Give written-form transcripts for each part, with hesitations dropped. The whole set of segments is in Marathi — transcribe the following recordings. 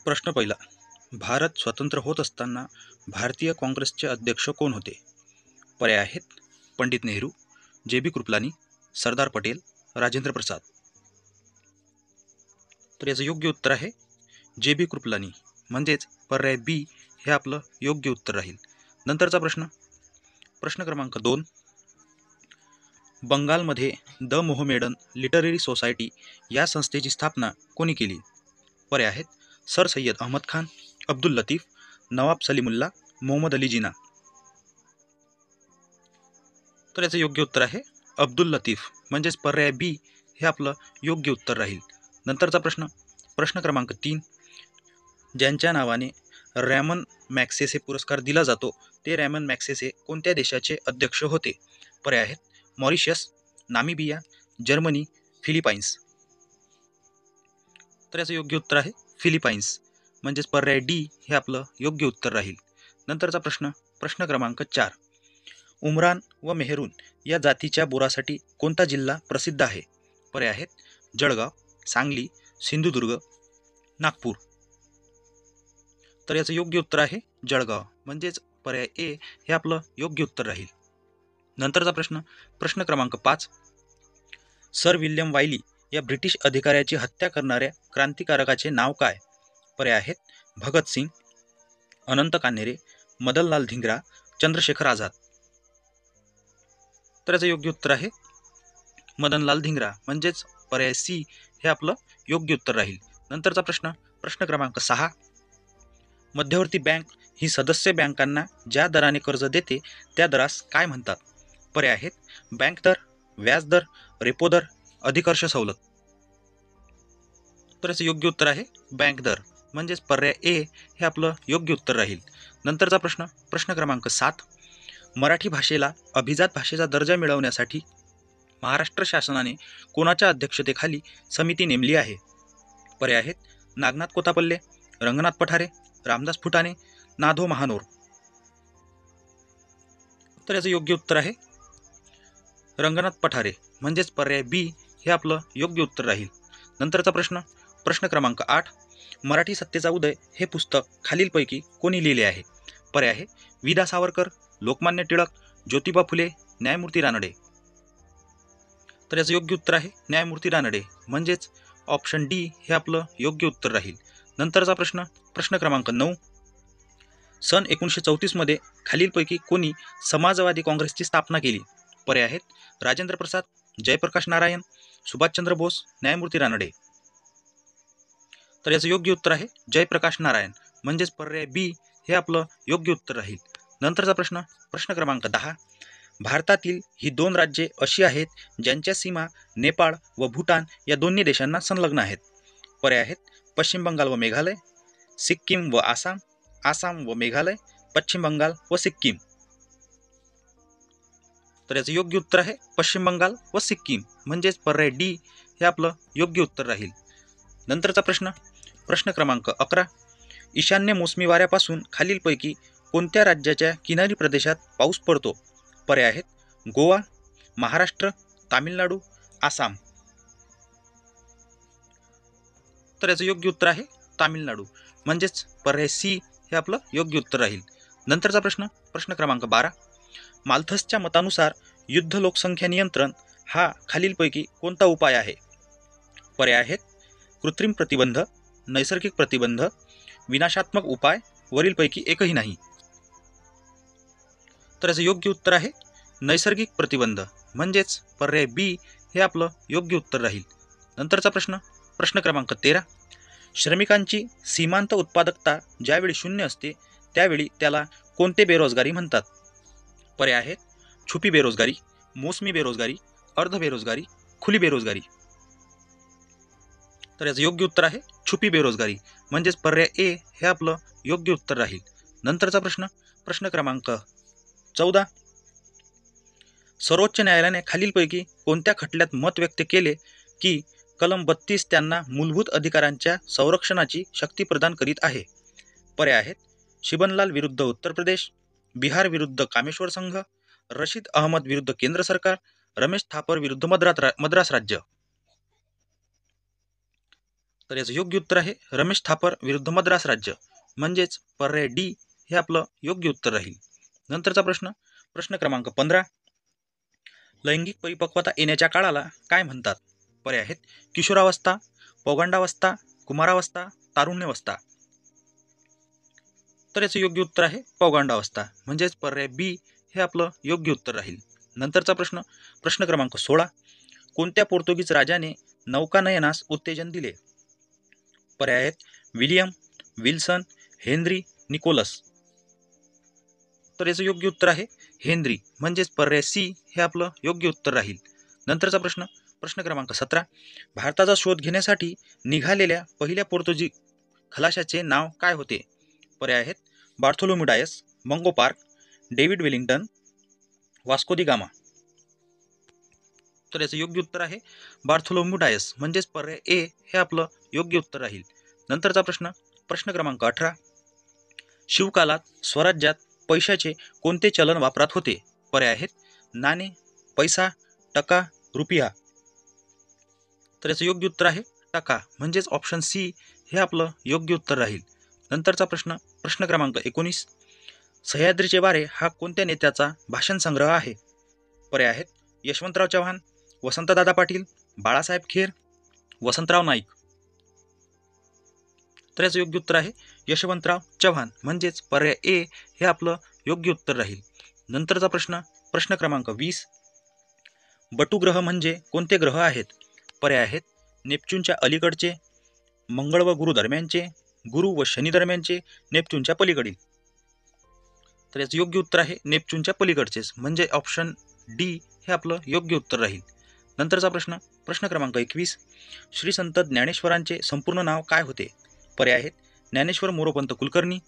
प्रश्न पहिला. भारत स्वतंत्र होत असताना भारतीय काँग्रेसचे अध्यक्ष कोण होते? पर्याय आहेत: पंडित नेहरू, जे.बी. कृपलानी, सरदार पटेल, राजेंद्र प्रसाद. तर याचं योग्य उत्तर आहे जे.बी. कृपलानी, म्हणजेच पर्याय बी हे आपलं योग्य उत्तर राहील. नंतरचा प्रश्न, प्रश्न क्रमांक 2. बंगालमध्ये द मोहमेडन लिटररी सोसायटी या संस्थेची स्थापना कोणी केली? पर्याय आहेत: सर सय्यद अहमद खान, अब्दुल लतीफ, नवाब सलीमुल्ला, मोहम्मद अली जिना. तर याचं योग्य उत्तर आहे अब्दुल लतीफ, म्हणजेच पर्याय बी हे आपलं योग्य उत्तर राहील. नंतरचा प्रश्न, प्रश्न क्रमांक 3. ज्यांच्या नावाने रॅमन मॅग्सेसे पुरस्कार दिला जातो ते रॅमन मॅग्सेसे कोणत्या देशाचे अध्यक्ष होते? पर्याय आहेत: मॉरिशस, नामिबिया, जर्मनी, फिलिपाईन्स. तर याचं योग्य उत्तर आहे फिलिपाईन्स, म्हणजेच पर्याय डी हे आपलं योग्य उत्तर राहील. नंतरचा प्रश्न, प्रश्न क्रमांक 4. उमरान व मेहरून या जातीच्या बोरासाठी कोणता जिल्हा प्रसिद्ध आहे? पर्याय आहेत: जळगाव, सांगली, सिंधुदुर्ग, नागपूर. तर याचं योग्य उत्तर आहे जळगाव, म्हणजेच पर्याय ए हे आपलं योग्य उत्तर राहील. नंतरचा प्रश्न, प्रश्न क्रमांक 5. सर विल्यम वायली या ब्रिटिश अधिकाऱ्याची हत्या करणाऱ्या क्रांतिकारकाचे नाव काय? पर्याय आहेत: भगतसिंग, अनंत कान्हेरे, मदनलाल धिंगरा, चंद्रशेखर आझाद. तर याचं योग्य उत्तर आहे मदनलाल धिंगरा, म्हणजेच पर्याय सी हे आपलं योग्य उत्तर राहील. नंतरचा प्रश्न, प्रश्न क्रमांक 6. मध्यवर्ती बँक ही सदस्य बँकांना ज्या दराने कर्ज देते त्या दरास काय म्हणतात? पर्याय आहेत: बँक दर, व्याज दर, रेपो दर, अधिकर्ष सवलत. तर याचं योग्य उत्तर आहे बँक दर, म्हणजेच पर्याय ए हे आपलं योग्य उत्तर राहील. नंतरचा प्रश्न, प्रश्न क्रमांक 7. मराठी भाषेला अभिजात भाषेचा दर्जा मिळवण्यासाठी महाराष्ट्र शासनाने कोणाच्या अध्यक्षतेखाली समिती नेमली आहे? पर्याय आहेत: नागनाथ कोतापल्ले, रंगनाथ पठारे, रामदास फुटाणे, नाधो महानोर. तर याचं योग्य उत्तर आहे रंगनाथ पठारे, म्हणजेच पर्याय बी हे आपलं योग्य उत्तर राहील. नंतरचा प्रश्न, प्रश्न क्रमांक 8. मराठी सत्तेचा उदय हे पुस्तक खालीलपैकी कोणी लिहिले आहे? पर्याय आहे: वि. दा. सावरकर, लोकमान्य टिळक, ज्योतिबा फुले, न्यायमूर्ती रानडे. तर याचं योग्य उत्तर आहे न्यायमूर्ती रानडे, म्हणजेच ऑप्शन डी हे आपलं योग्य उत्तर राहील. नंतरचा प्रश्न, प्रश्न क्रमांक 9. सन 1934 मध्ये खालीलपैकी कोणी समाजवादी काँग्रेसची स्थापना केली? पर्याय आहेत: राजेंद्र प्रसाद, जयप्रकाश नारायण, सुभाषचंद्र बोस, न्यायमूर्ती रानडे. तर याचं योग्य उत्तर आहे जयप्रकाश नारायण, म्हणजेच पर्याय बी हे आपलं योग्य उत्तर राहील. नंतरचा प्रश्न, प्रश्न क्रमांक 10. भारतातील ही 2 राज्ये अशी आहेत ज्यांच्या सीमा नेपाळ व भूटान या दोन्ही देशांना संलग्न आहेत. पर्याय आहेत: पश्चिम बंगाल व मेघालय, सिक्कीम व आसाम, आसाम व मेघालय, पश्चिम बंगाल व सिक्कीम. तर याचं योग्य उत्तर आहे पश्चिम बंगाल व सिक्कीम, म्हणजेच पर्याय डी हे आपलं योग्य उत्तर राहील. नंतरचा प्रश्न, प्रश्न क्रमांक 11. ईशान्य मोसमी वाऱ्यापासून खालीलपैकी कोणत्या राज्याच्या किनारी प्रदेशात पाऊस पडतो? पर्याय आहेत: गोवा, महाराष्ट्र, तामिळनाडू, आसाम. तर याचं योग्य उत्तर आहे तामिळनाडू, म्हणजेच पर्याय सी हे आपलं योग्य उत्तर राहील. नंतरचा प्रश्न, प्रश्न क्रमांक 12. माल्थसच्या मतानुसार युद्ध लोकसंख्या नियंत्रण हा खालीलपैकी कोणता उपाय आहे? पर्याय आहेत: कृत्रिम प्रतिबंध, नैसर्गिक प्रतिबंध, विनाशात्मक उपाय, वरीलपैकी एकही नाही. तर याचं योग्य उत्तर आहे नैसर्गिक प्रतिबंध, म्हणजेच पर्याय बी हे आपलं योग्य उत्तर राहील. नंतरचा प्रश्न, प्रश्न क्रमांक 13. श्रमिकांची सीमांत उत्पादकता ज्यावेळी 0 असते त्यावेळी त्याला कोणते बेरोजगारी म्हणतात? पर्याय आहेत: छुपी बेरोजगारी, मोसमी बेरोजगारी, अर्ध बेरोजगारी, खुली बेरोजगारी. तर याचं योग्य उत्तर आहे छुपी बेरोजगारी, म्हणजेच पर्याय ए हे आपलं योग्य उत्तर राहील. नंतरचा प्रश्न, प्रश्न क्रमांक 14. सर्वोच्च न्यायालयाने खालीलपैकी कोणत्या खटल्यात मत व्यक्त केले की कलम 32 त्यांना मूलभूत अधिकारांच्या संरक्षणाची शक्ती प्रदान करीत आहे? पर्याय आहेत: शिबनलाल विरुद्ध उत्तर प्रदेश, बिहार विरुद्ध कामेश्वर संघ, रशीद अहमद विरुद्ध केंद्र सरकार, रमेश थापर विरुद्ध मद्रास राज्य. तर याचं योग्य उत्तर आहे रमेश थापर विरुद्ध मद्रास राज्य, म्हणजेच पर्याय डी हे आपलं योग्य उत्तर राहील. नंतरचा प्रश्न, प्रश्न क्रमांक 15. लैंगिक परिपक्वता येण्याच्या काळाला काय म्हणतात? पर्याय आहेत किशोरावस्था, पौगंडावस्था, कुमारावस्था, तारुण्यावस्था. तर याचं योग्य उत्तर आहे पौगंडावस्था, म्हणजेच पर्याय बी हे आपलं योग्य उत्तर राहील. नंतरचा प्रश्न, प्रश्न क्रमांक 16. कोणत्या पोर्तुगीज राजाने नौकानयनास उत्तेजन दिले? पर्याय आहेत विलियम, विल्सन, हेनरी, निकोलस. तर याचं योग्य उत्तर आहे हेनरी, म्हणजेच पर्याय सी हे आपलं योग्य उत्तर राहील. नंतरचा प्रश्न, प्रश्न क्रमांक 17. भारताचा शोध घेण्यासाठी निघालेल्या पहिल्या पोर्तुगीज खलाशाचे नाव काय होते? पर्याय आहेत Bartholomew Dias, Mungo Park, David Wellington, Vasco da Gama. तर याचं योग्य उत्तर आहे बार्थोलोम्यू डायस, म्हणजेच पर्याय ए हे आपलं योग्य उत्तर राहील. नंतरचा प्रश्न, प्रश्न क्रमांक 18. शिवकालात स्वराज्यात पैशाचे कोणते चलन वापरात होते? पर्याय आहेत नाणे, पैसा, टका, रुपया. तर याचं योग्य उत्तर आहे टका, म्हणजेच ऑप्शन सी हे आपलं योग्य उत्तर राहील. नंतरचा प्रश्न, प्रश्न क्रमांक 19. सह्याद्रीचे वारे हा कोणत्या नेत्याचा भाषण संग्रह आहे? पर्याय आहेत यशवंतराव चव्हाण, वसंतदादा पाटील, बाळासाहेब खेर, वसंतराव नाईक. तर याचं योग्य उत्तर आहे यशवंतराव चव्हाण, म्हणजेच पर्याय ए हे आपलं योग्य उत्तर राहील. नंतरचा प्रश्न, प्रश्न क्रमांक 20. बटुग्रह म्हणजे कोणते ग्रह आहेत? पर्याय आहेत नेपच्यूनच्या अलीकडचे, मंगळ व गुरु दरम्यानचे, गुरु व शनी दरम्यानचे, नेपच्यूनच्या पलीकडील. तर याचं योग्य उत्तर आहे नेपच्यूनच्या पलीकडचेच, म्हणजे ऑप्शन डी हे आपलं योग्य उत्तर राहील. नंतरचा प्रश्न, प्रश्न क्रमांक 21. श्री संत ज्ञानेश्वरांचे संपूर्ण नाव काय होते? पर्याय आहेत ज्ञानेश्वर मोरोपंत कुलकर्णी,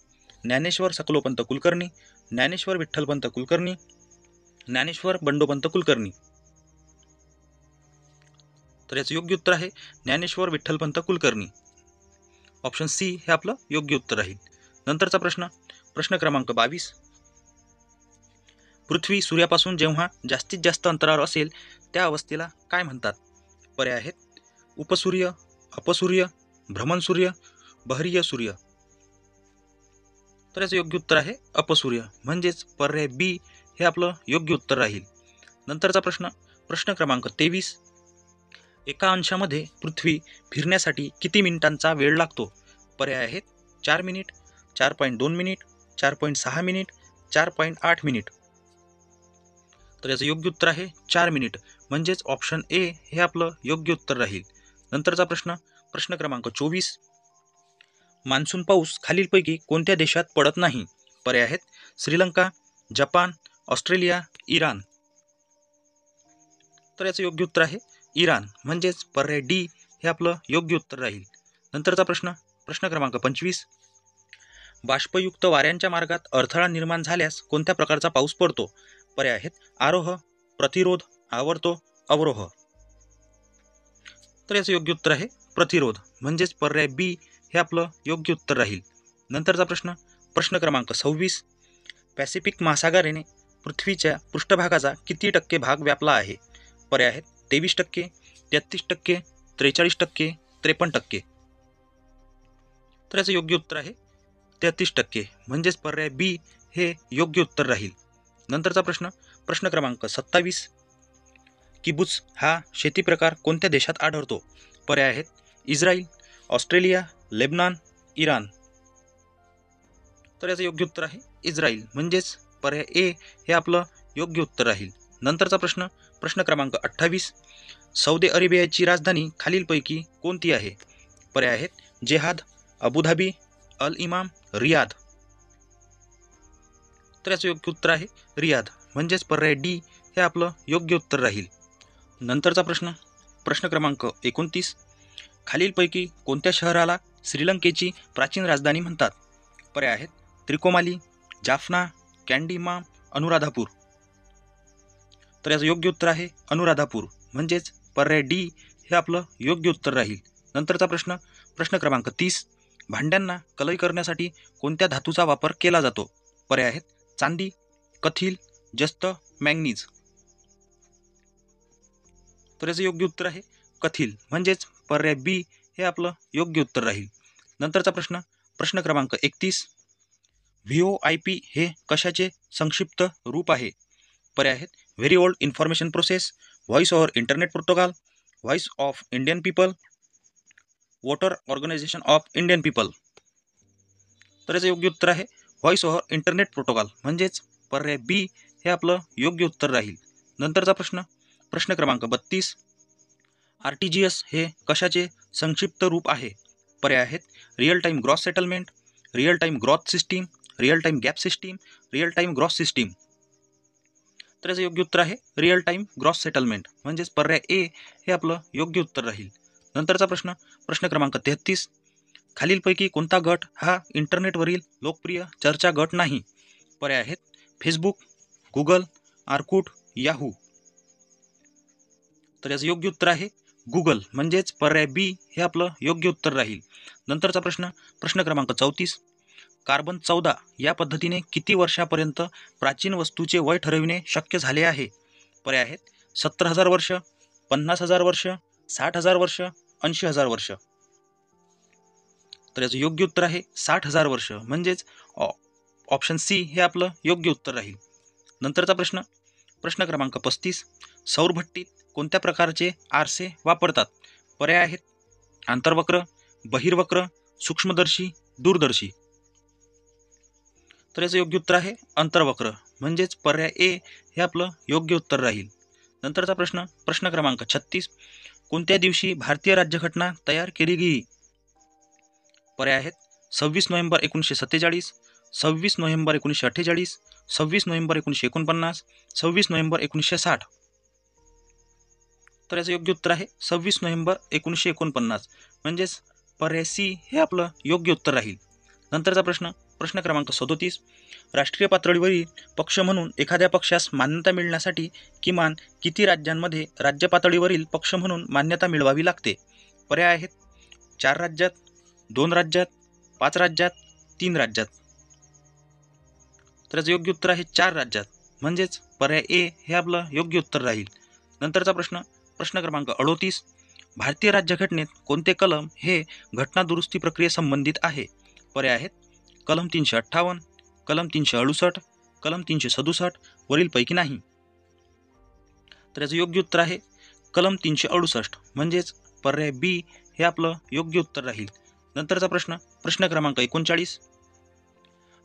ज्ञानेश्वर सकलोपंत कुलकर्णी, ज्ञानेश्वर विठ्ठलपंत कुलकर्णी, ज्ञानेश्वर बंडोपंत कुलकर्णी. तर याचं योग्य उत्तर आहे ज्ञानेश्वर विठ्ठलपंत कुलकर्णी, ऑप्शन सी हे आपलं योग्य उत्तर राहील. नंतरचा प्रश्न, प्रश्न क्रमांक 22. पृथ्वी सूर्यापासून जेव्हा जास्तीत जास्त अंतरावर असेल त्या अवस्थेला काय म्हणतात? पर्याय आहेत उपसूर्य, अपसूर्य, भ्रमणसूर्य, बहरीय सूर्य. तर याचं योग्य उत्तर आहे अपसूर्य, म्हणजेच पर्याय बी हे आपलं योग्य उत्तर राहील. नंतरचा प्रश्न, प्रश्न क्रमांक 23. एका अंशामध्ये पृथ्वी फिरण्यासाठी किती मिनिटांचा वेळ लागतो? पर्याय आहेत 4 मिनिट, 4.2 मिनिट, 4.6 मिनिट, 4.8 मिनिट. तर याचं योग्य उत्तर आहे 4 मिनिट, म्हणजेच ऑप्शन ए हे आपलं योग्य उत्तर राहील. नंतरचा प्रश्न, प्रश्न क्रमांक 24. मान्सून पाऊस खालीलपैकी कोणत्या देशात पडत नाही? पर्याय आहेत श्रीलंका, जपान, ऑस्ट्रेलिया, इराण. तर याचं योग्य उत्तर आहे इराण, म्हणजेच पर्याय डी हे आपलं योग्य उत्तर राहील. नंतरचा प्रश्न, प्रश्न क्रमांक 25. बाष्पयुक्त वाऱ्यांच्या मार्गात अडथळा निर्माण झाल्यास कोणत्या प्रकारचा पाऊस पडतो? पर्याय आहेत आरोह, प्रतिरोध, आवर्तो, अवरोह. तर याचं योग्य उत्तर आहे प्रतिरोध, म्हणजेच पर्याय बी हे आपलं योग्य उत्तर राहील. नंतरचा प्रश्न, प्रश्न क्रमांक 26. पॅसिफिक महासागराने पृथ्वीच्या पृष्ठभागाचा किती टक्के भाग व्यापला आहे? पर्याय आहेत 23%, 33%, 43%, 53%. तर याचं योग्य उत्तर आहे 33%, म्हणजेच पर्याय बी हे योग्य उत्तर राहील. नंतरचा प्रश्न, प्रश्न क्रमांक 27. किबुत्झ हा शेती प्रकार कोणत्या देशात आढळतो? पर्याय आहेत इस्रायल, ऑस्ट्रेलिया, लेबनॉन, इराण. तर याचं योग्य उत्तर आहे इस्रायल, म्हणजेच पर्याय ए हे आपलं योग्य उत्तर राहील. नंतरचा प्रश्न, प्रश्न क्रमांक 28. सौदी अरेबियाची राजधानी खालीलपैकी कोणती आहे? पर्याय आहेत जेहाद, अबुधाबी, अल इमाम, रियाद. तर याचं योग्य उत्तर आहे रियाद, म्हणजेच पर्याय डी हे आपलं योग्य उत्तर राहील. नंतरचा प्रश्न, प्रश्न क्रमांक 29. खालीलपैकी कोणत्या शहराला श्रीलंकेची प्राचीन राजधानी म्हणतात? पर्याय आहेत त्रिकोमाली, जाफना, कॅन्डिमा, अनुराधापूर. तर याचं योग्य उत्तर आहे अनुराधापूर, म्हणजेच पर्याय डी हे आपलं योग्य उत्तर राहील. नंतरचा प्रश्न, प्रश्न क्रमांक 30. भांड्यांना कलई करण्यासाठी कोणत्या धातूचा वापर केला जातो? पर्याय आहेत चांदी, कथील, जस्त, मॅंगनीज. तर याचं योग्य उत्तर आहे कथील, म्हणजेच पर्याय बी हे आपलं योग्य उत्तर राहील. नंतरचा प्रश्न प्रश्न क्रमांक 31. VoIP हे कशाचे संक्षिप्त रूप आहे? पर्याय आहेत very old information process, voice over internet protocol, voice of Indian people, voter organisation of Indian people. तर याचं योग्य उत्तर आहे व्हॉइस ओव्हर इंटरनेट प्रोटोकॉल, म्हणजेच पर्याय बी हे आपलं योग्य उत्तर राहील. नंतरचा प्रश्न प्रश्न क्रमांक 32. RTGS हे कशाचे संक्षिप्त रूप आहे? पर्याय आहेत real time gross settlement, real time growth system, real time gap system, real time gross system. तर याचं योग्य उत्तर आहे रिअल टाईम ग्रॉस सेटलमेंट, म्हणजेच पर्याय ए हे आपलं योग्य उत्तर राहील. नंतरचा प्रश्न प्रश्न क्रमांक 33. खालीलपैकी कोणता गट हा इंटरनेटवरील लोकप्रिय चर्चा गट नाही? पर्याय आहेत फेसबुक, गुगल, आर्कुट, याहू. तर याचं योग्य उत्तर आहे गुगल, म्हणजेच पर्याय बी हे आपलं योग्य उत्तर राहील. नंतरचा प्रश्न प्रश्न क्रमांक 34. कार्बन 14 या पद्धतीने किती वर्षापर्यंत प्राचीन वस्तूचे वय ठरविणे शक्य झाले आहे? पर्याय आहेत 70,000 वर्ष, 50,000 वर्ष, 60,000 वर्ष, 80,000 वर्ष. तर याचं योग्य उत्तर आहे 60,000 वर्ष, म्हणजेच ऑप्शन सी हे आपलं योग्य उत्तर राहील. नंतरचा प्रश्न प्रश्न क्रमांक 35. सौरभट्टीत कोणत्या प्रकारचे आरसे वापरतात? पर्याय आहेत आंतरवक्र, बहिर्वक्र, सूक्ष्मदर्शी, दूरदर्शी. तर याचं योग्य उत्तर आहे अंतर्वक्र, म्हणजेच पर्याय ए हे आपलं योग्य उत्तर राहील. नंतरचा प्रश्न प्रश्न क्रमांक 36. कोणत्या दिवशी भारतीय राज्यघटना तयार केली गेली? पर्याय आहेत 26 नोव्हेंबर 1947, 26 नोव्हेंबर 1948, 26 नोव्हेंबर 1949, 26 नोव्हेंबर 1960. तर याचं योग्य उत्तर आहे 26 नोव्हेंबर 1949, म्हणजेच पर्याय सी हे आपलं योग्य उत्तर राहील. नंतरचा प्रश्न प्रश्न क्रमांक 37. राष्ट्रीय पातळीवरील पक्ष म्हणून एखाद्या पक्षास मान्यता मिळण्यासाठी किमान किती राज्यांमध्ये राज्य पातळीवरील पक्ष म्हणून मान्यता मिळवावी लागते? पर्याय आहेत 4 राज्यात, 2 राज्यात, 5 राज्यात, 3 राज्यात. तर याचं योग्य उत्तर आहे 4 राज्यात, म्हणजेच पर्याय ए हे आपलं योग्य उत्तर राहील. नंतरचा प्रश्न प्रश्न क्रमांक 38. भारतीय राज्यघटनेत कोणते कलम हे घटना दुरुस्ती प्रक्रियेसंबंधित आहे? पर्याय आहेत कलम 358, कलम 368, कलम 367, वरीलपैकी नाही. तर याचं योग्य उत्तर आहे कलम 368, म्हणजेच पर्याय बी हे आपलं योग्य उत्तर राहील. नंतरचा प्रश्न प्रश्न क्रमांक 39.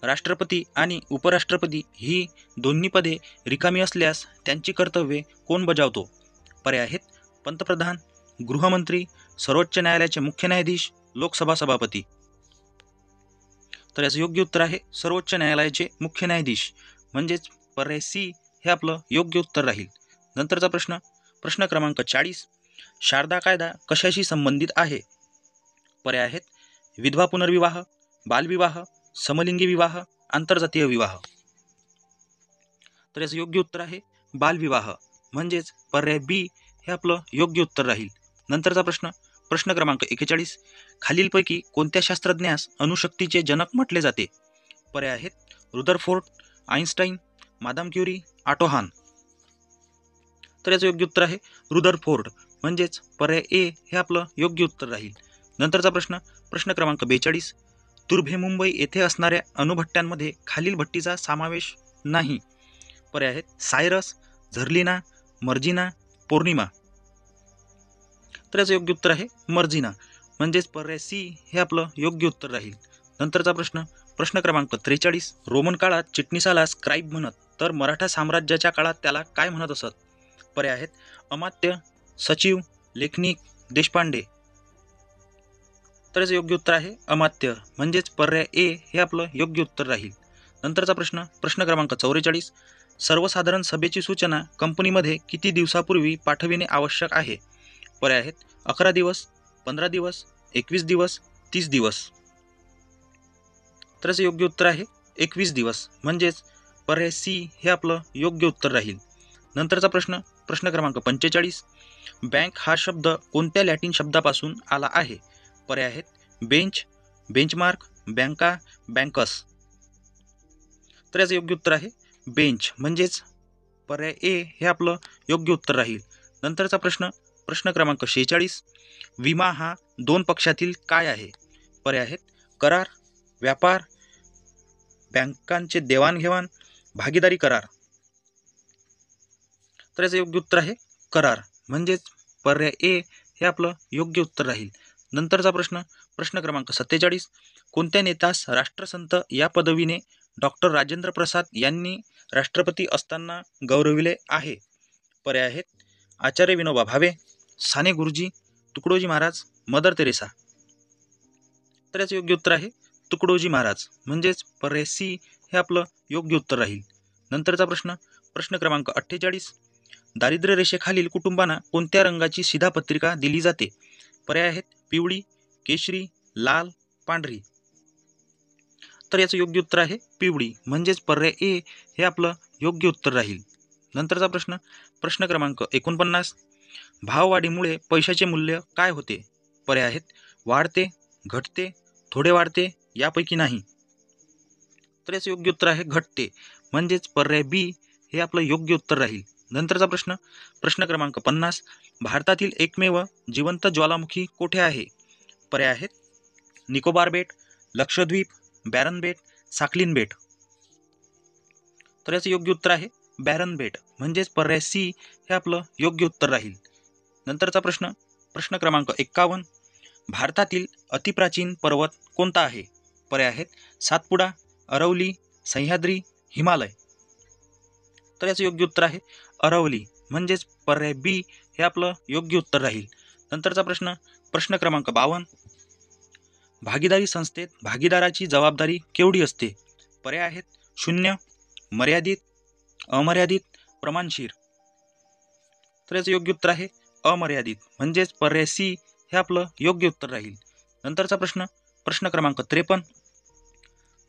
राष्ट्रपती आणि उपराष्ट्रपती ही दोन्ही पदे रिकामी असल्यास त्यांची कर्तव्ये कोण बजावतो? पर्याय आहेत पंतप्रधान, गृहमंत्री, सर्वोच्च न्यायालयाचे मुख्य न्यायाधीश, लोकसभा सभापती. तर याचं योग्य उत्तर आहे सर्वोच्च न्यायालयाचे मुख्य न्यायाधीश, म्हणजेच पर्याय सी हे आपलं योग्य उत्तर राहील. नंतरचा प्रश्न प्रश्न क्रमांक 40. शारदा कायदा कशाशी संबंधित आहे? पर्याय आहेत विधवा पुनर्विवाह, बालविवाह, समलिंगी विवाह, आंतरजातीय विवाह. तर याचं योग्य उत्तर आहे बालविवाह, म्हणजेच पर्याय बी हे आपलं योग्य उत्तर राहील. नंतरचा प्रश्न प्रश्न क्रमांक 41. खालीलपैकी कोणत्या शास्त्रज्ञास अणुशक्तीचे जनक म्हटले जाते? पर्याय आहेत Rutherford, Einstein, Madame Curie, Otto Hahn. तर याचं योग्य उत्तर आहे रुदरफोर्ड, म्हणजेच पर्याय ए हे आपलं योग्य उत्तर राहील. नंतरचा प्रश्न प्रश्न क्रमांक 42. तुर्भे मुंबई येथे असणाऱ्या अणुभट्ट्यांमध्ये खालील भट्टीचा समावेश नाही? पर्याय आहेत सायरस, झर्लिना, मर्जिना, पौर्णिमा. तर याचं योग्य उत्तर आहे मर्जिना, म्हणजेच पर्याय सी हे आपलं योग्य उत्तर राहील. नंतरचा प्रश्न प्रश्न क्रमांक 43. रोमन काळात चिटणीसाला स्क्राईब म्हणत, तर मराठा साम्राज्याच्या काळात त्याला काय म्हणत असत? पर्याय आहेत अमात्य, सचिव, लेखनिक, देशपांडे. तर याचं योग्य उत्तर आहे अमात्य, म्हणजेच पर्याय ए हे आपलं योग्य उत्तर राहील. नंतरचा प्रश्न प्रश्न क्रमांक 44. सर्वसाधारण सभेची सूचना कंपनीमध्ये किती दिवसापूर्वी पाठविणे आवश्यक आहे? पर्याय आहेत 11 दिवस, 15 दिवस, 21 दिवस, 30 दिवस. तर याचं योग्य उत्तर आहे 21 दिवस, म्हणजेच पर्याय सी हे आपलं योग्य उत्तर राहील. नंतरचा प्रश्न प्रश्न क्रमांक 45. बँक हा शब्द कोणत्या लॅटिन शब्दापासून आला आहे? पर्याय आहेत बेंच, बेंचमार्क, बँका, बँकस. तर याचं योग्य उत्तर आहे बेंच, म्हणजेच पर्याय ए हे आपलं योग्य उत्तर राहील. नंतरचा प्रश्न प्रश्न क्रमांक 46. विमा हा दोन पक्षातील काय आहे? पर्याय आहेत करार, व्यापार, बँकांचे देवाणघेवाण, भागीदारी करार. तर याचं योग्य उत्तर आहे करार, म्हणजेच पर्याय ए हे आपलं योग्य उत्तर राहील. नंतरचा प्रश्न, प्रश्न क्रमांक 47. कोणत्या नेत्यास राष्ट्रसंत या पदवीने डॉक्टर राजेंद्र प्रसाद यांनी राष्ट्रपती असताना गौरविले आहे? पर्याय आहेत आचार्य विनोबा भावे, साने गुरुजी, तुकडोजी महाराज, मदर तेरेसा. तर याचं योग्य उत्तर आहे तुकडोजी महाराज, म्हणजेच पर्याय सी हे आपलं योग्य उत्तर राहील. नंतरचा प्रश्न, प्रश्न क्रमांक 48. दारिद्र्य रेषेखालील कुटुंबांना कोणत्या रंगाची शिधापत्रिका दिली जाते? पर्याय आहेत पिवळी, केशरी, लाल, पांढरी. तर याचं योग्य उत्तर आहे पिवळी, म्हणजेच पर्याय ए हे आपलं योग्य उत्तर राहील. नंतरचा प्रश्न, प्रश्न क्रमांक 49. भाववाढीमुळे पैशाचे मूल्य काय होते? पर्याय आहेत वाढते, घटते, थोडे वाढते, यापैकी नाही. तर याचं योग्य उत्तर आहे घटते, म्हणजेच पर्याय बी हे आपलं योग्य उत्तर राहील. नंतरचा प्रश्न, प्रश्न क्रमांक 50. भारतातील एकमेव जिवंत ज्वालामुखी कोठे आहे? पर्याय आहेत निकोबार बेट, लक्षद्वीप, बॅरन बेट, साकलिन बेट. तर याचं योग्य उत्तर आहे बॅरन बेट, म्हणजेच पर्याय सी हे आपलं योग्य उत्तर राहील. नंतरचा प्रश्न, प्रश्न क्रमांक 51. भारतातील अतिप्राचीन पर्वत कोणता आहे? पर्याय आहेत सातपुडा, अरवली, सह्याद्री, हिमालय. तर याचं योग्य उत्तर आहे अरवली, म्हणजेच पर्याय बी हे आपलं योग्य उत्तर राहील. नंतरचा प्रश्न, प्रश्न क्रमांक 52. भागीदारी संस्थेत भागीदाराची जबाबदारी केवढी असते? पर्याय आहेत 0, मर्यादित, अमर्यादित, प्रमाणशीर. तर याचं योग्य उत्तर आहे अमर्यादित, म्हणजेच पर्याय सी हे आपलं योग्य उत्तर राहील. नंतरचा प्रश्न, प्रश्न क्रमांक 53.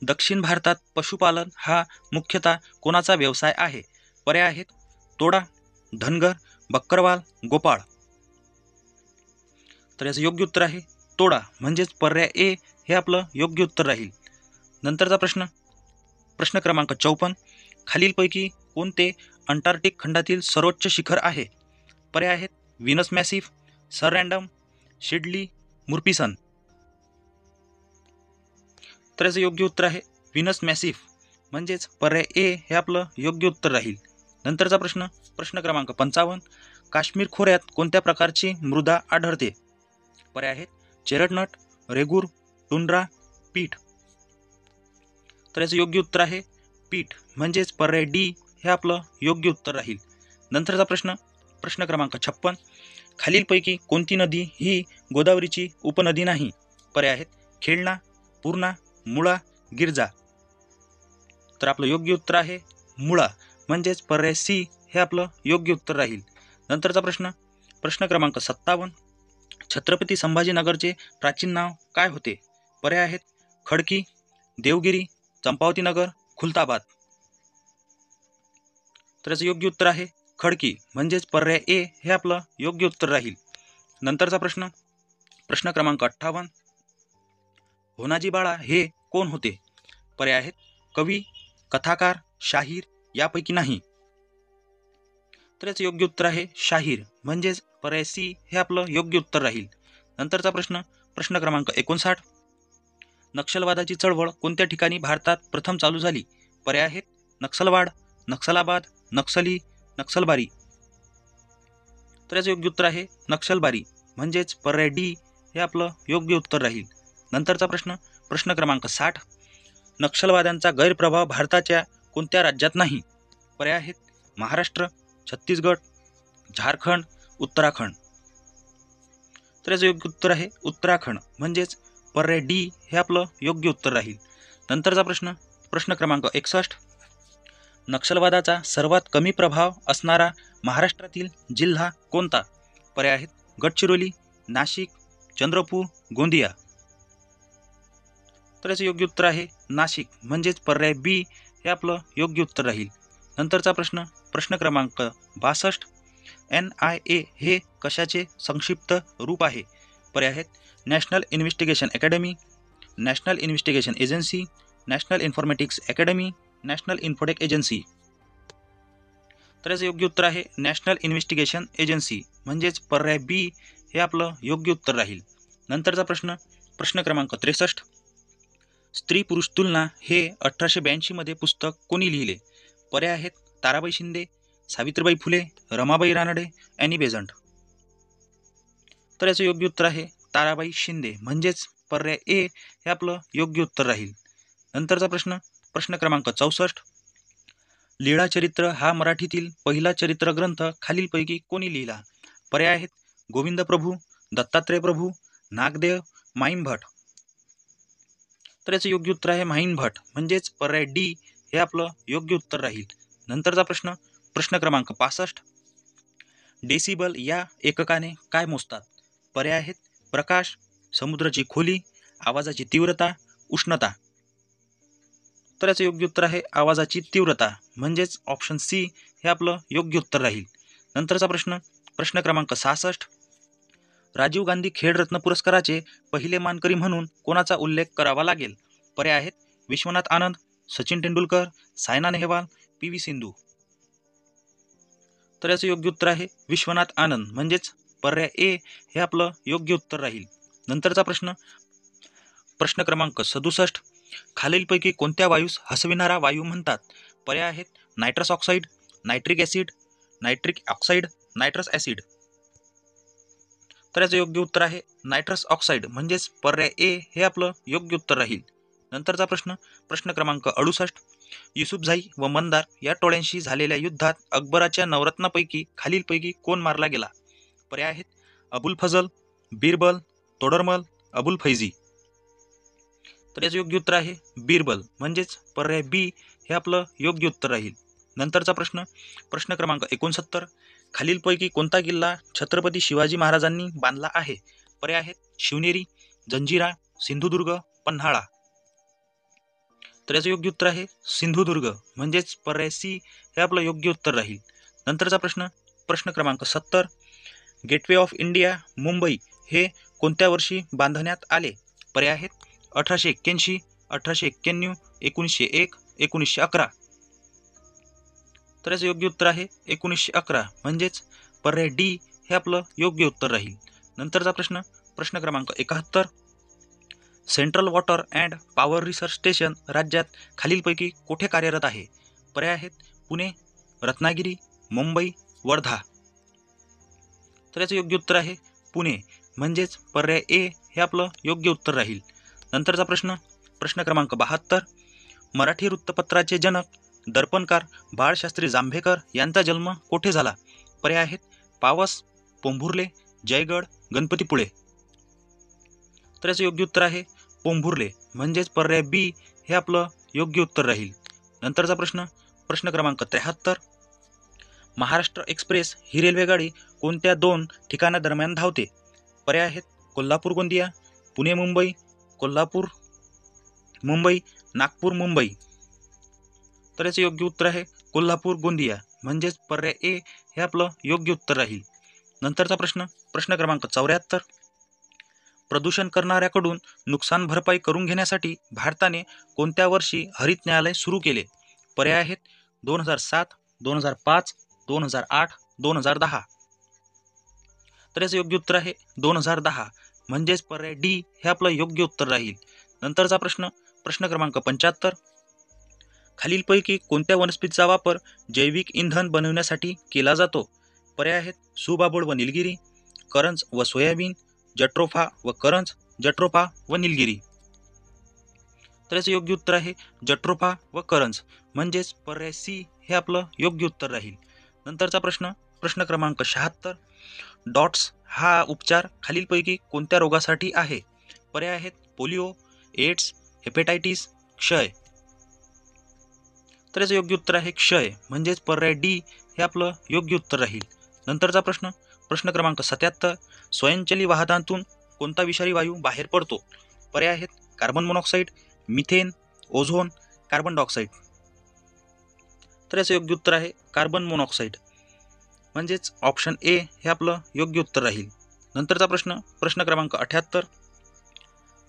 दक्षिण भारतात पशुपालन हा मुख्यतः कोणाचा व्यवसाय आहे? पर्याय आहेत तोडा, धनगर, बक्करवाल, गोपाळ. तर याचं योग्य उत्तर आहे तोडा, म्हणजेच पर्याय ए हे आपलं योग्य उत्तर राहील. नंतरचा प्रश्न, प्रश्न क्रमांक 54. खालीलपैकी कोणते अंटार्क्टिक खंडातील सर्वोच्च शिखर आहे? पर्याय आहेत व्हीनस मॅसिफ, सर रँडम, शिडली, मुर्पिसन. तर याचं योग्य उत्तर आहे व्हीनस मॅसिफ, म्हणजेच पर्याय ए हे आपलं योग्य उत्तर राहील. नंतरचा प्रश्न, प्रश्न क्रमांक 55. काश्मीर खोऱ्यात कोणत्या प्रकारची मृदा आढळते? पर्याय आहेत चेरटनट, रेगूर, टुंड्रा, पीठ. तर याचं योग्य उत्तर आहे पीठ, म्हणजेच पर्याय डी हे आपलं योग्य उत्तर राहील. नंतरचा प्रश्न, प्रश्न क्रमांक 56. खालीलपैकी कोणती नदी ही गोदावरीची उपनदी नाही? पर्याय आहेत खेळणा, पूर्णा, मुळा, गिरजा. तर आपलं योग्य उत्तर आहे मुळा, म्हणजेच पर्याय सी हे आपलं योग्य उत्तर राहील. नंतरचा प्रश्न, प्रश्न क्रमांक 57. छत्रपती संभाजीनगरचे प्राचीन नाव काय होते? पर्याय आहेत खडकी, देवगिरी, चंपावती नगर, खुलताबाद. तर याचं योग्य उत्तर आहे खडकी, म्हणजेच पर्याय ए हे आपलं योग्य उत्तर राहील. नंतरचा प्रश्न, प्रश्न क्रमांक 58. होनाजी बाळा हे कोण होते? पर्याय आहेत कवी, कथाकार, शाहीर, यापैकी नाही. तर याचं योग्य उत्तर आहे शाहीर, म्हणजेच पर्याय सी हे आपलं योग्य उत्तर राहील. नंतरचा प्रश्न, प्रश्न क्रमांक 59. नक्षलवादाची चळवळ कोणत्या ठिकाणी भारतात प्रथम चालू झाली? पर्याय आहेत नक्षलवाड, नक्षलाबाद, नक्सली, नक्षलबारी. तर याचं योग्य उत्तर आहे नक्षलबारी, म्हणजेच पर्याय डी हे आपलं योग्य उत्तर राहील. नंतरचा प्रश्न, प्रश्न क्रमांक 60. नक्षलवाद्यांचा गैरप्रभाव भारताच्या कोणत्या राज्यात नाही? पर्याय आहेत महाराष्ट्र, छत्तीसगड, झारखंड, उत्तराखंड. तर याचं योग्य उत्तर आहे उत्तराखंड, म्हणजेच पर्याय डी हे आपलं योग्य उत्तर राहील. नंतरचा प्रश्न, प्रश्न क्रमांक 61. नक्षलवादाचा सर्वात कमी प्रभाव असणारा महाराष्ट्रातील जिल्हा कोणता? पर्याय आहेत गडचिरोली, नाशिक, चंद्रपूर, गोंदिया. तर याचं योग्य उत्तर आहे नाशिक, म्हणजेच पर्याय बी हे आपलं योग्य उत्तर राहील. नंतरचा प्रश्न, प्रश्न क्रमांक 62. NIA हे कशाचे संक्षिप्त रूप आहे? पर्याय आहेत national investigation academy, national investigation agency, national informatics academy, national infotech agency. तर याचं योग्य उत्तर आहे नॅशनल इन्व्हेस्टिगेशन एजन्सी, म्हणजेच पर्याय बी हे आपलं योग्य उत्तर राहील. नंतरचा प्रश्न, प्रश्न क्रमांक 63. स्त्री पुरुष तुलना हे 1882 मध्ये पुस्तक कोणी लिहिले? पर्याय आहेत ताराबाई शिंदे, सावित्रीबाई फुले, रमाबाई रानडे, ॲनी बेझंट. तर याचं योग्य उत्तर आहे ताराबाई शिंदे, म्हणजेच पर्याय ए हे आपलं योग्य उत्तर राहील. नंतरचा प्रश्न, प्रश्न क्रमांक 64. लीळाचरित्र हा मराठीतील पहिला चरित्र ग्रंथ खालीलपैकी कोणी लिहिला? पर्याय आहेत गोविंद प्रभू, दत्तात्रय प्रभू, नागदेव, माईमभट. तर याचं योग्य उत्तर आहे माईमभट, म्हणजेच पर्याय डी हे आपलं योग्य उत्तर राहील. नंतरचा प्रश्न, प्रश्न क्रमांक 65. डेसिबल या एककाने काय मोजतात? पर्याय आहेत प्रकाश, समुद्राची खोली, आवाजाची तीव्रता, उष्णता. तर याचं योग्य उत्तर आहे आवाजाची तीव्रता, म्हणजेच ऑप्शन सी हे आपलं योग्य उत्तर राहील. नंतरचा प्रश्न, प्रश्न क्रमांक 66. राजीव गांधी खेलरत्न पुरस्काराचे पहिले मानकरी म्हणून कोणाचा उल्लेख करावा लागेल? पर्याय आहेत विश्वनाथ आनंद, सचिन तेंडुलकर, सायना नेहवाल, पी.व्ही. सिंधू. तर याचं योग्य उत्तर आहे विश्वनाथ आनंद, म्हणजेच पर्याय ए हे आपलं योग्य उत्तर राहील. नंतरचा प्रश्न, प्रश्न क्रमांक 67. खालीलपैकी कोणत्या वायूस हसविणारा वायू म्हणतात? पर्याय आहेत nitrous oxide, nitric acid, nitric oxide, nitrous acid. तर याचं योग्य उत्तर आहे नायट्रस ऑक्साईड, म्हणजेच पर्याय ए हे आपलं योग्य उत्तर राहील. नंतरचा प्रश्न, प्रश्न क्रमांक 68. युसुफजाई व मंदार या टोळ्यांशी झालेल्या युद्धात अकबराच्या नवरत्नापैकी खालीलपैकी कोण मारला गेला? पर्याय आहेत अबुल फजल, बिरबल, तोडरमल, अबुल फैजी. तर याचं योग्य उत्तर आहे बिरबल, म्हणजेच पर्याय बी हे आपलं योग्य उत्तर राहील. नंतरचा प्रश्न, प्रश्न क्रमांक 69. खालीलपैकी कोणता किल्ला छत्रपती शिवाजी महाराजांनी बांधला आहे? पर्याय आहेत शिवनेरी, जंजिरा, सिंधुदुर्ग, पन्हाळा. तर याचं योग्य उत्तर आहे सिंधुदुर्ग, म्हणजेच पर्याय सी हे आपलं योग्य उत्तर राहील. नंतरचा प्रश्न, प्रश्न क्रमांक 70. गेटवे ऑफ इंडिया मुंबई हे कोणत्या वर्षी बांधण्यात आले? पर्याय आहेत 1881, 1891, 1901, 1911. तर याचं योग्य उत्तर आहे 1911, म्हणजेच पर्याय डी हे आपलं योग्य उत्तर राहील. नंतरचा प्रश्न, प्रश्न क्रमांक 71. Central water and power research station राज्यात खालीलपैकी कोठे कार्यरत आहे? पर्याय आहेत पुणे, रत्नागिरी, मुंबई, वर्धा. तर याचं योग्य उत्तर आहे पुणे, म्हणजेच पर्याय ए हे आपलं योग्य उत्तर राहील. नंतरचा प्रश्न, प्रश्न क्रमांक 72. मराठी वृत्तपत्राचे जनक दर्पणकार बाळशास्त्री जांभेकर यांचा जन्म कोठे झाला? पर्याय आहेत पावस, पोंभुर्ले, जयगड, गणपतीपुळे. तर याचं योग्य उत्तर आहे पोंभुर्ले, म्हणजेच पर्याय बी हे आपलं योग्य उत्तर राहील. नंतरचा प्रश्न, प्रश्न क्रमांक 73. महाराष्ट्र एक्सप्रेस ही रेल्वेगाडी कोणत्या दोन ठिकाणादरम्यान धावते? पर्याय आहेत कोल्हापूर गोंदिया, पुणे मुंबई, कोल्हापूर मुंबई, नागपूर मुंबई. तर याचं योग्य उत्तर आहे कोल्हापूर गोंदिया, म्हणजेच पर्याय ए हे आपलं योग्य उत्तर राहील. नंतरचा प्रश्न, प्रश्न क्रमांक 74. प्रदूषण करणाऱ्याकडून नुकसान भरपाई करून घेण्यासाठी भारताने कोणत्या वर्षी हरित न्यायालय सुरू केले? पर्याय आहेत 2007, 2005, 2008, 2010. तर याचं योग्य उत्तर आहे 2010, म्हणजेच पर्याय डी हे आपलं योग्य उत्तर राहील. नंतरचा प्रश्न, प्रश्न क्रमांक 75. खालीलपैकी कोणत्या वनस्पतीचा वापर जैविक इंधन बनवण्यासाठी केला जातो? पर्याय आहेत सुबाबूळ व निलगिरी, करंज व सोयाबीन, जट्रोफा व करंज, जट्रोफा व निलगिरी. तर याचं योग्य उत्तर आहे जट्रोफा व करंज, म्हणजेच पर्याय सी हे आपलं योग्य उत्तर राहील. नंतरचा प्रश्न, प्रश्न क्रमांक 76. डॉट्स हा उपचार खालीलपैकी कोणत्या रोगासाठी आहे? पर्याय आहेत पोलिओ, एड्स, हेपेटायटिस, क्षय. तर याचं योग्य उत्तर आहे क्षय, म्हणजेच पर्याय डी हे आपलं योग्य उत्तर राहील. नंतरचा प्रश्न, प्रश्न क्रमांक 77. स्वयंचली वाहनातून कोणता विषारी वायू बाहेर पडतो? पर्याय आहेत carbon monoxide, methane, ozone, carbon dioxide. तर याचं योग्य उत्तर आहे कार्बन मोनॉक्साईड, म्हणजेच ऑप्शन ए हे आपलं योग्य उत्तर राहील. नंतरचा प्रश्न, प्रश्न क्रमांक 78.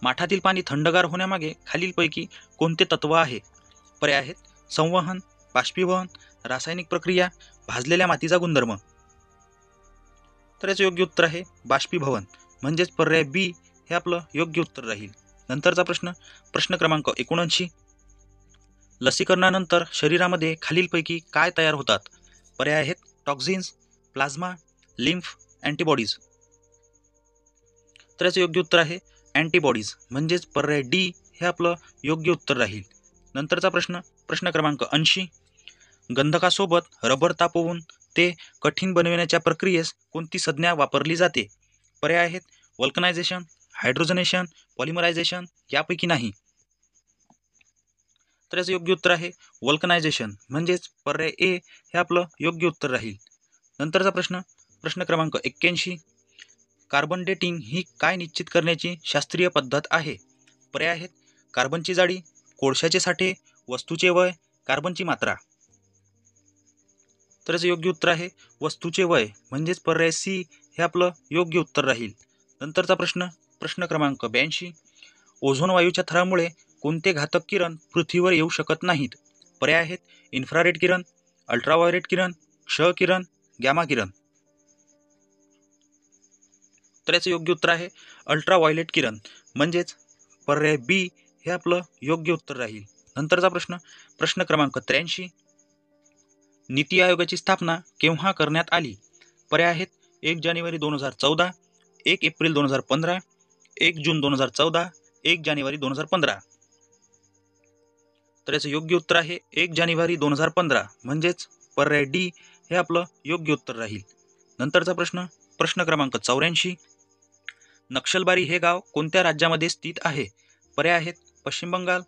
माठातील पाणी थंडगार होण्यामागे खालीलपैकी कोणते तत्व आहे? पर्याय आहेत संवहन, बाष्पीभवन, रासायनिक प्रक्रिया, भाजलेल्या मातीचा गुणधर्म. तर याचं योग्य उत्तर आहे बाष्पीभवन, म्हणजेच पर्याय बी हे आपलं योग्य उत्तर राहील. नंतरचा प्रश्न, प्रश्न क्रमांक 79. लसीकरणानंतर शरीरामध्ये खालीलपैकी काय तयार होतात? पर्याय आहेत टॉक्झिन्स, प्लाझ्मा, लिम्फ, अँटीबॉडीज. तर याचं योग्य उत्तर आहे अँटीबॉडीज, म्हणजेच पर्याय डी हे आपलं योग्य उत्तर राहील. नंतरचा प्रश्न, प्रश्न क्रमांक 80. गंधकासोबत रबर तापवून ते कठीण बनविण्याच्या प्रक्रियेस कोणती संज्ञा वापरली जाते? पर्याय आहेत वल्कनायझेशन, हायड्रोजनेशन, पॉलिमरायझेशन, यापैकी नाही. तर याचं योग्य उत्तर आहे वल्कनायझेशन, म्हणजेच पर्याय ए हे आपलं योग्य उत्तर राहील. नंतरचा प्रश्न, प्रश्न क्रमांक 81. कार्बन डेटिंग ही काय निश्चित करण्याची शास्त्रीय पद्धत आहे? पर्याय आहेत कार्बनची जाडी, कोळशाचे साठे, वस्तूचे वय, कार्बनची मात्रा. तर याचं योग्य उत्तर आहे वस्तूचे वय, म्हणजेच पर्याय सी हे आपलं योग्य उत्तर राहील. नंतरचा प्रश्न, प्रश्न क्रमांक 82. ओझोन वायूच्या थरामुळे कोणते घातक किरण पृथ्वीवर येऊ शकत नाहीत? पर्याय आहेत इन्फ्रारेड किरण, अल्ट्राव्हायोलेट किरण, क्ष किरण, गॅमा किरण. तर याचं योग्य उत्तर आहे अल्ट्राव्हायोलेट किरण, म्हणजेच पर्याय बी हे आपलं योग्य उत्तर राहील. नंतरचा प्रश्न, प्रश्न क्रमांक 83. नीती आयोगाची स्थापना केव्हा करण्यात आली? पर्याय आहेत 1 जानेवारी 2014, 1 एप्रिल 2015, 1 जून 2014, 1 जानेवारी 2015. तर याचं योग्य उत्तर आहे 1 जानेवारी 2015, म्हणजेच पर्याय डी हे आपलं योग्य उत्तर राहील. नंतरचा प्रश्न, प्रश्न क्रमांक 84. नक्षलबारी हे गाव कोणत्या राज्यामध्ये स्थित आहे? पर्याय आहेत पश्चिम बंगाल,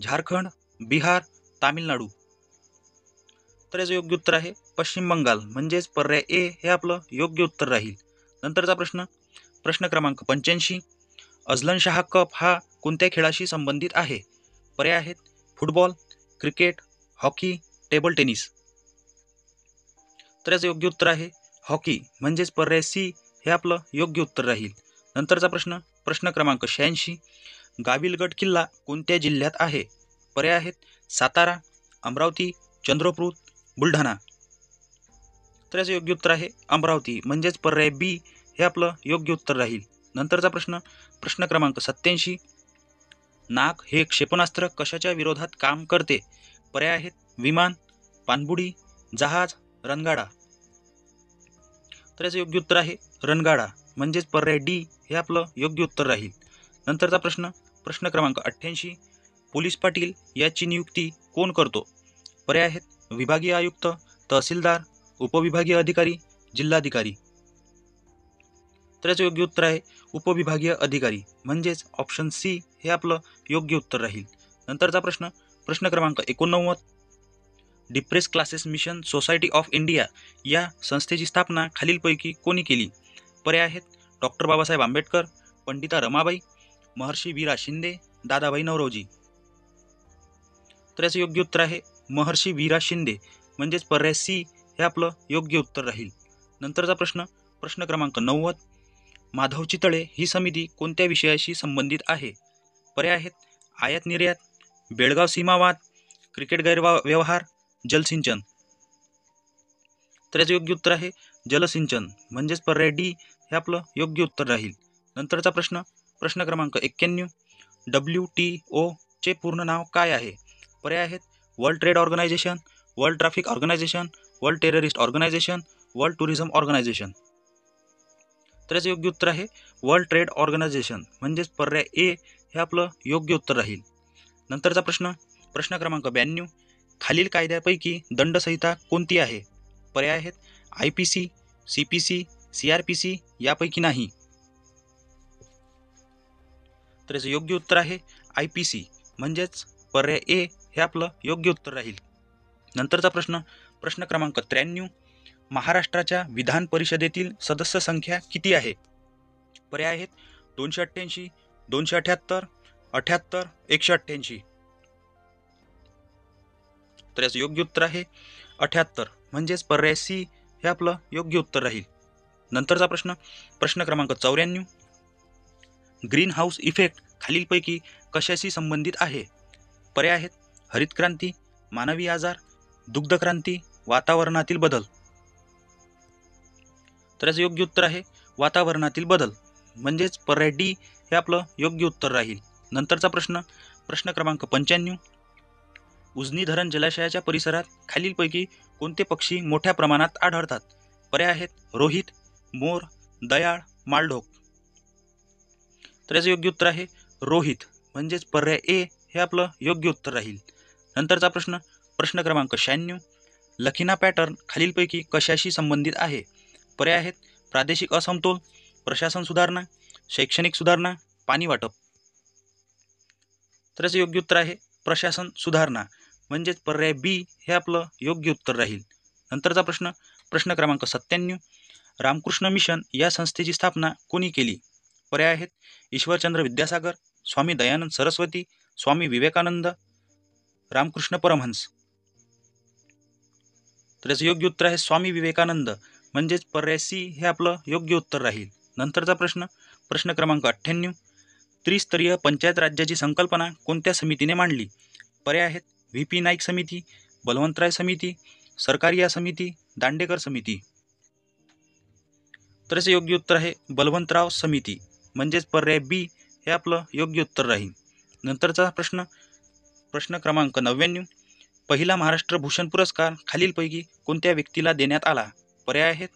झारखंड, बिहार, तामिळनाडू. तर याचं योग्य उत्तर आहे पश्चिम बंगाल, म्हणजेच पर्याय ए हे आपलं योग्य उत्तर राहील. नंतरचा प्रश्न, प्रश्न क्रमांक 85. अझलन शाह कप हा कोणत्या खेळाशी संबंधित आहे? पर्याय आहेत football, cricket, hockey, table tennis. तर याचं योग्य उत्तर आहे हॉकी, म्हणजेच पर्याय सी हे आपलं योग्य उत्तर राहील. नंतरचा प्रश्न, प्रश्न क्रमांक 86. गाविलगड किल्ला कोणत्या जिल्ह्यात आहे? पर्याय आहेत सातारा, अमरावती, चंद्रपूर, बुलढाणा. तर याचं योग्य उत्तर आहे अमरावती, म्हणजेच पर्याय बी हे आपलं योग्य उत्तर राहील. नंतरचा प्रश्न, प्रश्न क्रमांक 87. नाग हे क्षेपणास्त्र कशाच्या विरोधात काम करते? पर्याय आहेत विमान, पाणबुडी, जहाज, रणगाडा. तर याचं योग्य उत्तर आहे रणगाडा, म्हणजेच पर्याय डी हे आपलं योग्य उत्तर राहील. नंतरचा प्रश्न, प्रश्न क्रमांक 88. पोलीस पाटील याची नियुक्ती कोण करतो? पर्याय आहेत विभागीय आयुक्त, तहसीलदार, उपविभागीय अधिकारी, जिल्हाधिकारी. तर याचं योग्य उत्तर आहे उपविभागीय अधिकारी, म्हणजेच ऑप्शन सी हे आपलं योग्य उत्तर राहील. नंतरचा प्रश्न, प्रश्न क्रमांक 89. Depress classes mission society of India या संस्थेची स्थापना खालीलपैकी कोणी केली? पर्याय आहेत डॉक्टर बाबासाहेब आंबेडकर, पंडिता रमाबाई, महर्षी वीरा शिंदे, दादाभाई नौरोजी. तर याचं योग्य उत्तर आहे महर्षी वीरा शिंदे, म्हणजेच पर्याय सी हे आपलं योग्य उत्तर राहील. नंतरचा प्रश्न, प्रश्न क्रमांक 90. माधव चितळे ही समिती कोणत्या विषयाशी संबंधित आहे? पर्याय आहेत आयात निर्यात, बेळगाव सीमावाद, क्रिकेट गैरव्यवहार, जलसिंचन. तर याचं योग्य उत्तर आहे जलसिंचन, म्हणजेच पर्याय डी हे आपलं योग्य उत्तर राहील. नंतरचा प्रश्न, प्रश्न क्रमांक 91. WTO चे पूर्ण नाव काय आहे? पर्याय आहेत world trade organisation, world traffic organisation, world terrorist organisation, world tourism organisation. तर याचं योग्य उत्तर आहे वर्ल्ड ट्रेड ऑर्गनायझेशन, म्हणजेच पर्याय ए हे आपलं योग्य उत्तर राहील. नंतरचा प्रश्न, प्रश्न क्रमांक 92. खालील कायद्यापैकी दंडसंहिता कोणती आहे? पर्याय आहेत IPC, CPC, CRPC, यापैकी नाही. तर याचं योग्य उत्तर आहे IPC, म्हणजेच पर्याय ए हे आपलं योग्य उत्तर राहील. नंतरचा प्रश्न, प्रश्न क्रमांक 93. महाराष्ट्राच्या विधान परिषदेतील सदस्य संख्या किती आहे? पर्याय आहेत 288, 278, 78, 188. तर याचं योग्य उत्तर आहे 78, म्हणजेच पर्याय सी हे आपलं योग्य उत्तर राहील. नंतरचा प्रश्न, प्रश्न क्रमांक 94. ग्रीन हाऊस इफेक्ट खालीलपैकी कशाशी संबंधित आहे? पर्याय आहेत हरितक्रांती, मानवी आजार, दुग्धक्रांती, वातावरणातील बदल. तर याचं योग्य उत्तर आहे वातावरणातील बदल, म्हणजेच पर्याय डी हे आपलं योग्य उत्तर राहील. नंतरचा प्रश्न, प्रश्न क्रमांक 95. उजनी धरण जलाशयाच्या परिसरात खालीलपैकी कोणते पक्षी मोठ्या प्रमाणात आढळतात? पर्याय आहेत रोहित, मोर, दयाळ, मालढोक. तर याचं योग्य उत्तर आहे रोहित, म्हणजेच पर्याय ए हे आपलं योग्य उत्तर राहील. नंतरचा प्रश्न, प्रश्न क्रमांक 96. लखीना पॅटर्न खालीलपैकी कशाशी संबंधित आहे? पर्याय आहेत प्रादेशिक असमतोल, प्रशासन सुधारणा, शैक्षणिक सुधारणा, पाणी वाटप. तर याचं योग्य उत्तर आहे प्रशासन सुधारणा, म्हणजेच पर्याय बी हे आपलं योग्य उत्तर राहील. नंतरचा प्रश्न, प्रश्न क्रमांक 97. रामकृष्ण मिशन या संस्थेची स्थापना कोणी केली? पर्याय आहेत ईश्वरचंद्र विद्यासागर, स्वामी दयानंद सरस्वती, स्वामी विवेकानंद, रामकृष्ण परमहंस. तर याचं योग्य उत्तर आहे स्वामी विवेकानंद, म्हणजेच पर्याय सी हे आपलं योग्य उत्तर राहील. नंतरचा प्रश्न, प्रश्न क्रमांक 98. त्रिस्तरीय पंचायत राज्याची संकल्पना कोणत्या समितीने मांडली? पर्याय आहेत व्ही पी नाईक समिती, बलवंतराय समिती, सरकारिया समिती, दांडेकर समिती. तर याचे योग्य उत्तर आहे बलवंतराव समिती, म्हणजेच पर्याय बी हे आपलं योग्य उत्तर राहील. नंतरचा प्रश्न, प्रश्न क्रमांक 99. पहिला महाराष्ट्र भूषण पुरस्कार खालीलपैकी कोणत्या व्यक्तीला देण्यात आला? पर्याय आहेत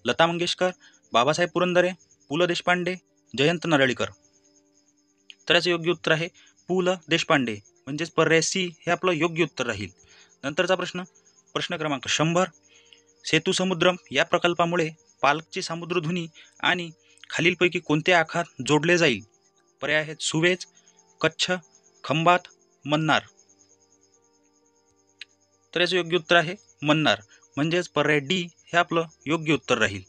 लता मंगेशकर, बाबासाहेब पुरंदरे, पु ल देशपांडे, जयंत नारळीकर. तर याचे योग्य उत्तर आहे पु ल देशपांडे, म्हणजेच पर्याय सी हे आपलं योग्य उत्तर राहील. नंतरचा प्रश्न, प्रश्न क्रमांक 100. सेतू समुद्रम या प्रकल्पामुळे पालकची समुद्रधुनी आणि खालीलपैकी कोणते आखात जोडले जाईल? पर्याय आहेत सुवेज, कच्छ, खंबात, मन्नार. तर याचं योग्य उत्तर आहे मन्नार, म्हणजेच पर्याय डी हे आपलं योग्य उत्तर राहील.